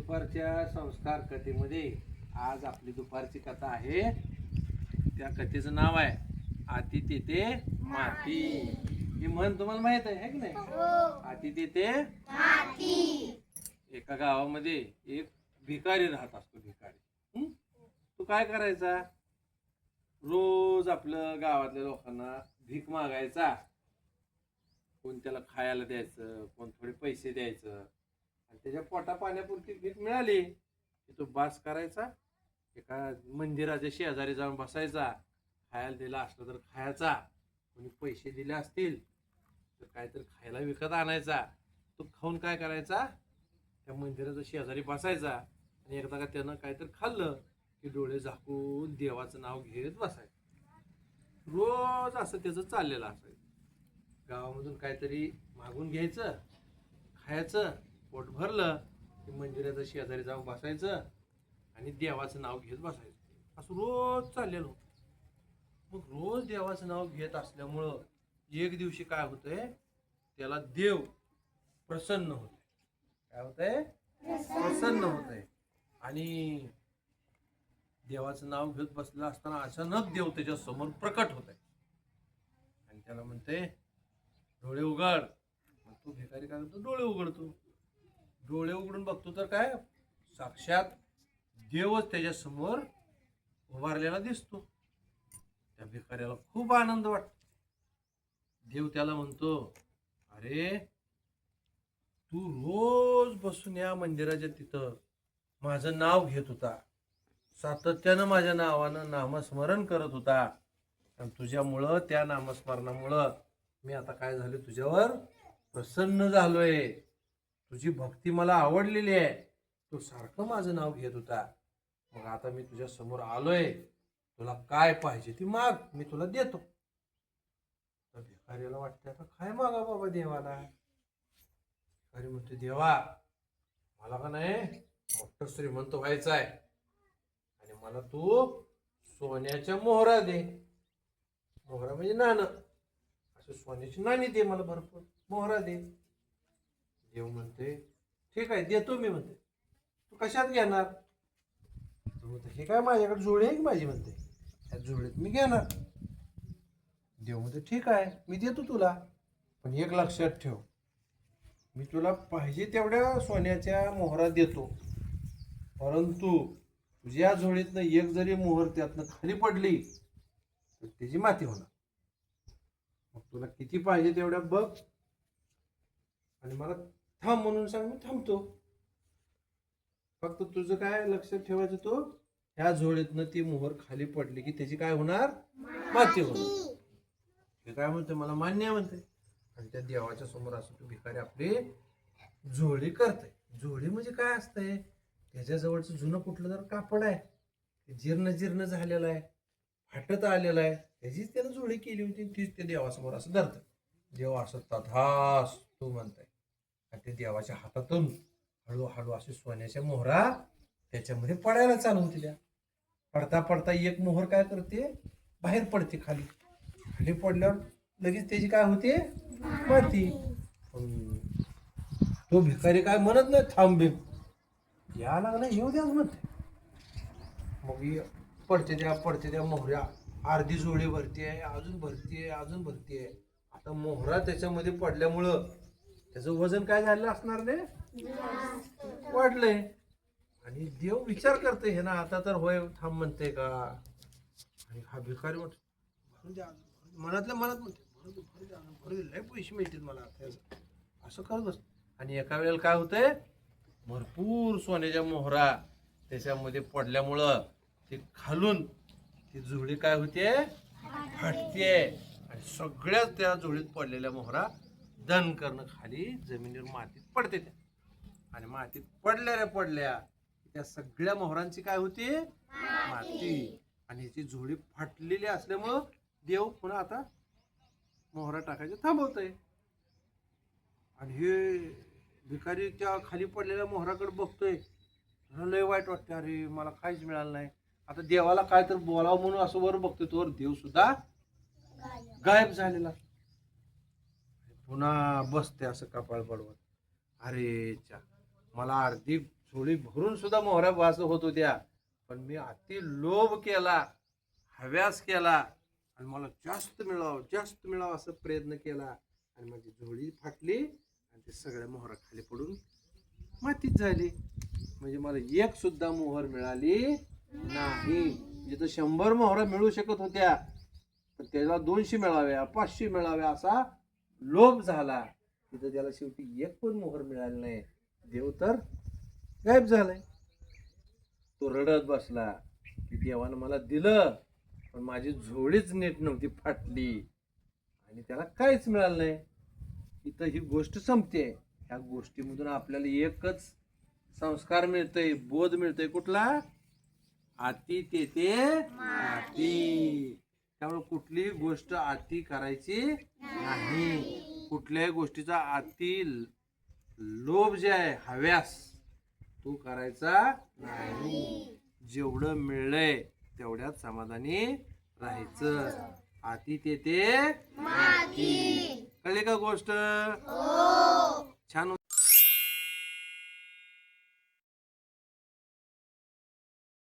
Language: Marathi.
दुपारच्या संस्कार कथेमध्ये आज आपली दुपारची कथा आहे. त्या कथेचं नाव आहे आती तेथे माती. ही म्हण तुम्हाला माहित आहे की नाही? आती तेथे माती. एका गावामध्ये एक भिकारी राहत असतो. भिकारी तो काय करायचा, रोज आपलं गावातल्या लोकांना भीक मागायचा. कोण त्याला खायला द्यायचं, कोण थोडे पैसे द्यायचं, आणि त्याच्या पोटा पाण्यापुरती भीक मिळाली की तो बास करायचा. एका मंदिराच्या शेजारी जाऊन बसायचा. खायला दिला असलं तर खायचा, कोणी पैसे दिले असतील तर काहीतरी खायला विकत आणायचा. तो खाऊन काय करायचा, त्या मंदिराच्या शेजारी बसायचा आणि एकदा का त्यानं काहीतरी खाल्लं की डोळे झाकून देवाचं नाव घेत बसायचं. रोज असं त्याचं चाललेलं असायचं. गावामधून काहीतरी मागून घ्यायचं, खायचं, पोट भरलं की मंदिराच्या शेजारी जाऊन बसायचं आणि देवाचं नाव घेत बसायचं. असं रोज चाललेलं. मग रोज देवाचं नाव घेत असल्यामुळं एक दिवशी काय होतंय, त्याला देव प्रसन्न होतोय. काय होतंय? प्रसन्न होतंय. आणि देवाचं नाव घेत बसलेलं असताना अचानक देव त्याच्या समोर प्रकट होत आहे आणि त्याला म्हणते, डोळे उघड. मग तो भिकारी काय करतो, डोळे उघडतो. डोळे उघडून बघतो तर काय, साक्षात देवच त्याच्या समोर उभारलेला दिसतो. त्या भिकाऱ्याला खूप आनंद वाटतो. देव त्याला म्हणतो, अरे तू रोज बसून या मंदिराच्या तिथं माझं नाव घेत होता, सातत्यानं माझ्या नावानं नामस्मरण करत होता, आणि तुझ्यामुळं, त्या नामस्मरणामुळं मी आता काय झाले, तुझ्यावर प्रसन्न झालोय. तुझी भक्ती मला आवडलेली आहे. तू सारखं माझं नाव घेत होता. मग आता मी तुझ्या समोर आलोय, तुला काय पाहिजे ती माग, मी तुला देतो. तर भिकाऱ्याला वाटतं, आता काय मागा बाबा देवाला. भिकारी म्हणतो, देवा मला का नाही मोठं श्रीमंत व्हायचं आहे आणि मला तू सोन्याच्या मोहरा दे. मोहरा म्हणजे नाणं, असं सोन्याची नाणी दे मला, भरपूर मोहरा दे. देव म्हणते, ठीक आहे देतो मी. म्हणते, तू कशात घेणार? तू म्हणते, हे काय माझ्याकडे जोडी आहे की माझी, म्हणते त्या जोडीत मी घेणार. देव म्हणते, ठीक आहे मी देतो तुला, पण एक लक्षात ठेव, मी तुला पाहिजे तेवढ्या सोन्याच्या मोहरा देतो, परंतु तुझ्या झोळीतनं एक जरी मोहर त्यातनं खाली पडली तर त्याची माती होणार. मग तुला किती पाहिजे तेवढ्या बघ आणि मला थांब म्हणून सांग, मी थांबतो. फक्त तुझं काय लक्षात ठेवायचं, तो ह्या झोळीतनं ती मोहर खाली पडली की त्याची काय होणार, माती होणार. ते काय म्हणते, मला मान्य आहे म्हणते. आणि त्या देवाच्या समोर असं तो भिकारी आपली झोळी करते. झोळी म्हणजे काय असतंय, त्याच्याजवळचं जुनं कुठलं जर कापड आहे, जीर्ण झालेलं आहे, फाटत आलेलं आहे, त्याचीच त्यानं झोळी केली होती, तीच त्या देवासमोर असं धरतं. देव असं तथास तू म्हणताय, आणि ते देवाच्या हातातून हळूहळू असे सोन्याच्या मोहरा त्याच्यामध्ये पडायला चालू होती. त्या पडता पडता एक मोहर काय करते, बाहेर पडते. खाली खाली पडल्यावर लगेच त्याची काय होते, माती. तो भिकारी काय म्हणत नाही, थांबे या लागला, येऊ द्या म्हणते. मग पडते त्या मोहऱ्या, अर्धी जोडी भरती आहे, अजून भरतीये, अजून भरतीये. आता मोहरा त्याच्यामध्ये पडल्यामुळं त्याचं वजन काय झालं असणार, ने वाढलंय. आणि देव विचार करते, हे ना आता तर होय, थांब म्हणते का. आणि हा भिकारी मनातल्या मनात म्हणते, लय पैसे मिळतील मला असं करत बस. आणि एका वेळेला काय होतंय, भरपूर सोन्याच्या मोहरा त्याच्यामध्ये पडल्यामुळं ते खालून ती जुळी काय होते, फाटते. आणि सगळ्याच त्या जुळीत पडलेल्या मोहरा दन करणं खाली जमिनीवर मातीत पडते. त्या आणि मातीत पडल्या त्या सगळ्या मोहरांची काय होती, माती. आणि याची जुळी फाटलेली असल्यामुळं देव पुन्हा आता मोहरा टाकायचे थांबवतोय. आणि हे भिकारी त्या खाली पडलेल्या मोहराकडे बघतोय, लय वाईट वाटते, अरे मला काहीच मिळालं नाही. आता देवाला काय तर बोलावं म्हणून असं वर बघतोय, तोवर देव सुद्धा गायब झालेला. पुन्हा बसते असं कपाळ पडवत, अरे चा मला अर्धी झोळी भरून सुद्धा मोहऱ्या वास होत होत्या, पण मी अति लोभ केला, हव्यास केला आणि मला जास्त मिळावं असं प्रयत्न केला आणि माझी झोळी फाटली आणि ते सगळ्या मोहरा खाली पडून मातीच झाली. म्हणजे मला एक सुद्धा मोहर मिळाली नाही. जिथं 100 मोहरा मिळू शकत होत्या तर त्याला 200 मिळाव्या, 500 मिळाव्या असा लोभ झाला. तिथं त्याला शेवटी एक पण मोहर मिळाली नाही. देव तर गायब झालाय. तो रडत बसला की देवानं मला दिलं पण माझी झोळीच नीट नव्हती, फाटली आणि त्याला काहीच मिळालं नाही. इथं ही गोष्ट संपते. ह्या गोष्टीमधून आपल्याला एकच संस्कार मिळतोय, बोध मिळतोय. कुठला? अति तेथे माती. त्यामुळे कुठलीही गोष्ट अति करायची नाही. कुठल्याही गोष्टीचा अति लोभ जे आहे, हव्यास, तू करायचा नाही. जेवढं मिळलंय तेवढ्यात समाधानी राहायचं. अति तेथे माती. कळली का गोष्ट?